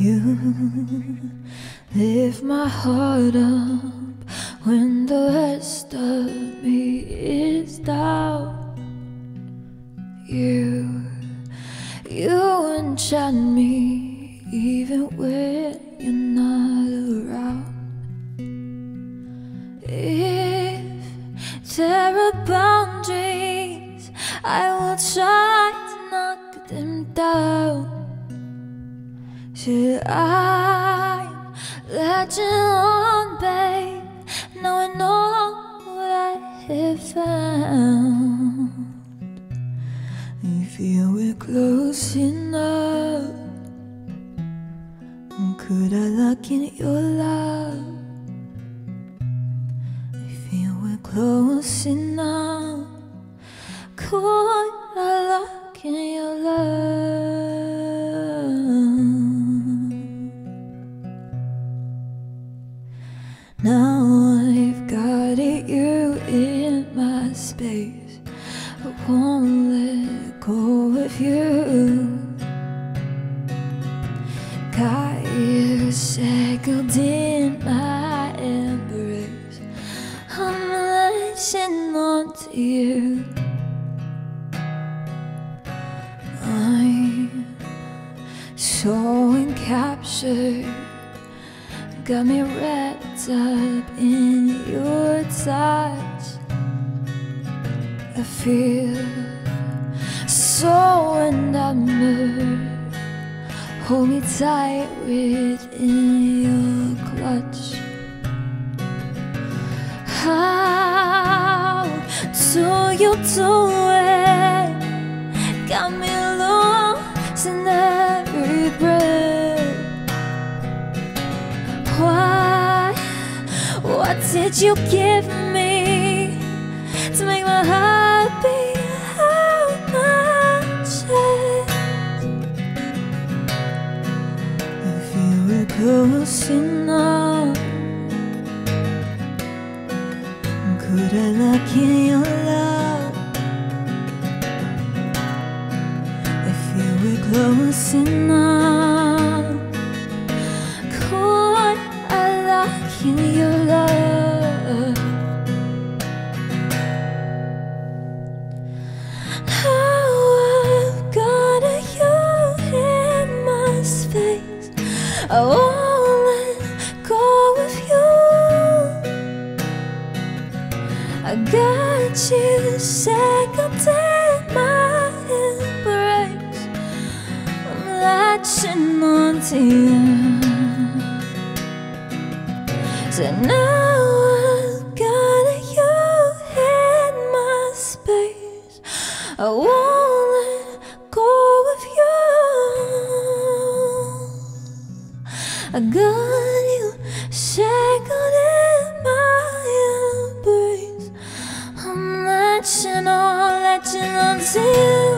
You lift my heart up when the rest of me is down. You enchant me even when you're not around. If there are boundaries, I will try to knock them down. Should I let you on, babe, knowing all what I have found? If you were close enough, could I lock in your love? If you were close enough, could I lock in your love? Now I've got you in my space, I won't let go of you. Got you shackled in my embrace, I'm latching on to you. I'm so encaptured, got me wrapped up in your touch. I feel so enamored, hold me tight within your clutch. How do you do it? Got me lost in every breath. What did you give me to make my heart beat out my chest? If you were close enough, could I lock in your love? If you were close enough, could I lock in your love? Now I've got you in my space, I won't let go of you. I got you shackled in my embrace, I'm latching onto you. So now I've got you in my space, I won't let go of you. I got you shackled in my embrace, I'm latching on to you.